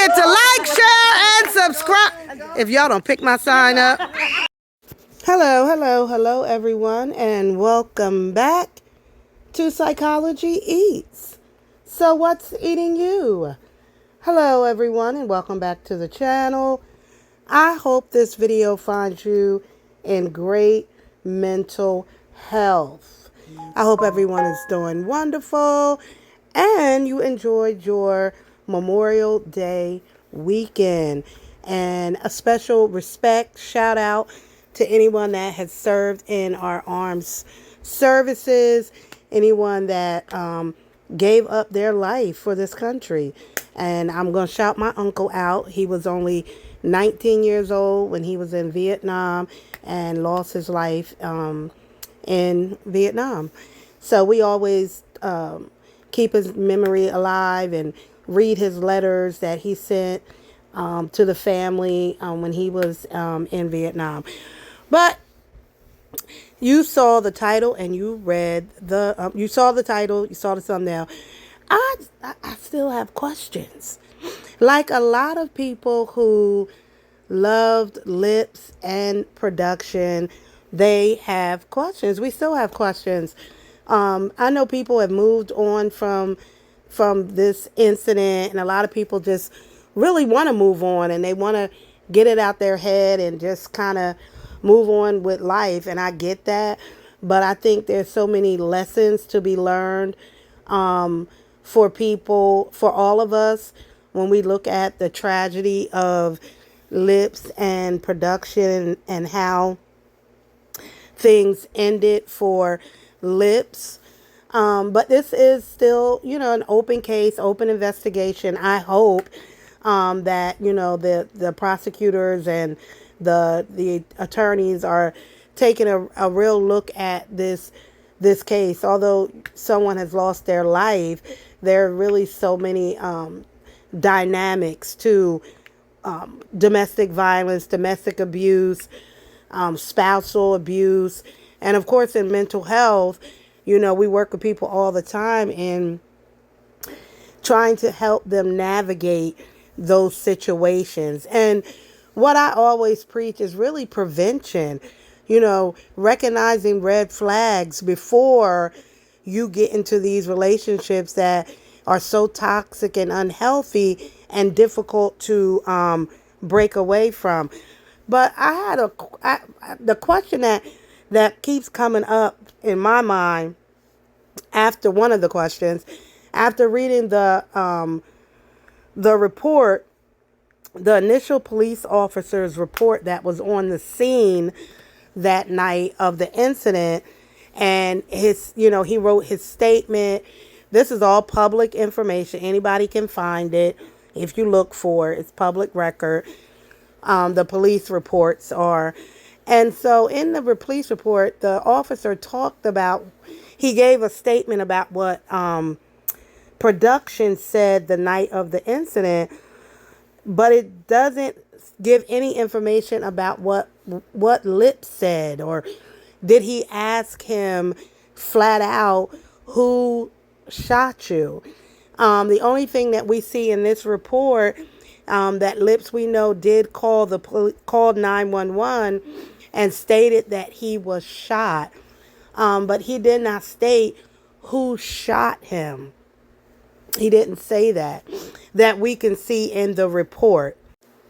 forget to like, share, and subscribe. If y'all don't pick my sign up. Hello, everyone, and welcome back to Psychology Eats. So what's eating you? Hello, everyone, and welcome back to the channel. I hope this video finds you in great mental health. I hope everyone is doing wonderful and you enjoyed your Memorial Day weekend. And a special respect, shout out to anyone that has served in our armed services, anyone that gave up their life for this country. And I'm going to shout my uncle out. He was only 19 years old when he was in Vietnam and lost his life in Vietnam. So we always keep his memory alive and read his letters that he sent to the family when he was in Vietnam. But you saw the title and you read the, you saw the title, you saw the thumbnail. I still have questions. Like a lot of people who loved Liips and production, they have questions. We still have questions. I know people have moved on from this incident, and a lot of people just really want to move on and they want to get it out their head and just kind of move on with life. And I get that, but I think there's so many lessons to be learned for people, for all of us, when we look at the tragedy of Liips and production and how things ended for Liips. But this is still, an open case, open investigation. I hope that, the prosecutors and the attorneys are taking a real look at this case. Although someone has lost their life, there are really so many dynamics to domestic violence, domestic abuse, spousal abuse, and of course in mental health. We work with people all the time in trying to help them navigate those situations. And what I always preach is really prevention, recognizing red flags before you get into these relationships that are so toxic and unhealthy and difficult to break away from. But I had the question that keeps coming up in my mind after one of the questions, after reading the report, the initial police officer's report that was on the scene that night of the incident, and he wrote his statement. This is all public information. Anybody can find it if you look for it. It's public record. The police reports are. And so in the police report, the officer he gave a statement about what production said the night of the incident, but it doesn't give any information about what Liips said, or did he ask him flat out, who shot you? The only thing that we see in this report, that Liips, we know, did called 911 and stated that he was shot. But he did not state who shot him. He didn't say that we can see in the report.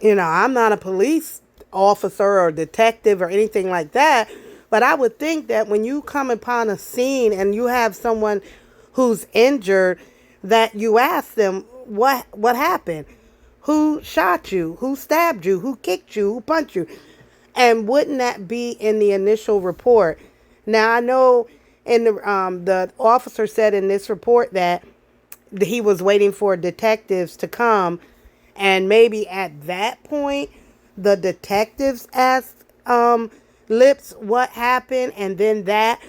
I'm not a police officer or detective or anything like that, but I would think that when you come upon a scene and you have someone who's injured, that you ask them, what happened? Who shot you? Who stabbed you? Who kicked you? Who punched you? And wouldn't that be in the initial report? Now, I know in the officer said in this report that he was waiting for detectives to come, and maybe at that point the detectives asked Liips what happened, and then that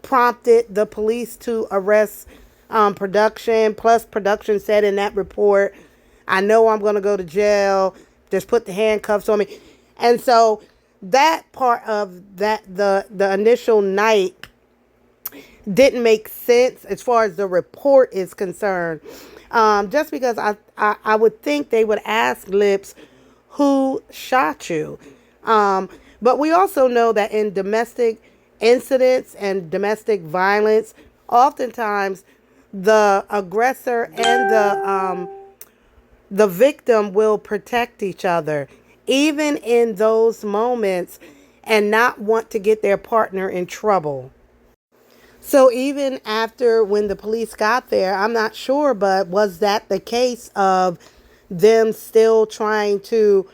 prompted the police to arrest production. Plus, production said in that report, I know I'm going to go to jail, just put the handcuffs on me. And so that part of that, the initial night, didn't make sense as far as the report is concerned. Just because I would think they would ask Liips who shot you. But we also know that in domestic incidents and domestic violence, oftentimes the aggressor and the victim will protect each other, even in those moments, and not want to get their partner in trouble. So even after when the police got there, I'm not sure, but was that the case of them still trying to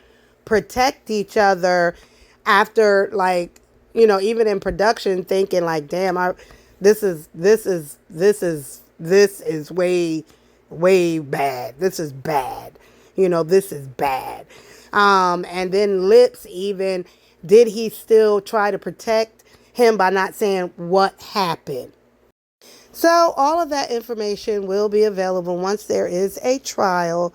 protect each other after, like, even in production, thinking like, damn, this is way bad. This is bad. This is bad. And then Liips, even, did he still try to protect him by not saying what happened? So all of that information will be available once there is a trial.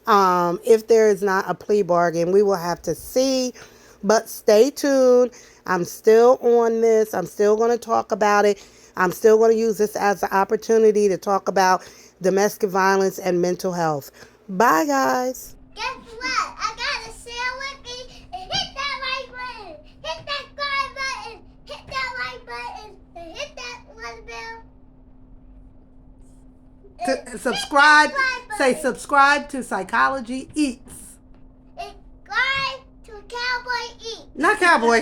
If there is not a plea bargain, we will have to see. But stay tuned. I'm still on this. I'm still going to talk about it. I'm still going to use this as an opportunity to talk about domestic violence and mental health. Bye, guys. Guess what? I got a sale with me. And hit that like button. Hit that subscribe button. Hit that like button. And hit that one bell. Subscribe. Say subscribe to Psychology Eats. Subscribe to Cowboy Eats. Not Cowboy.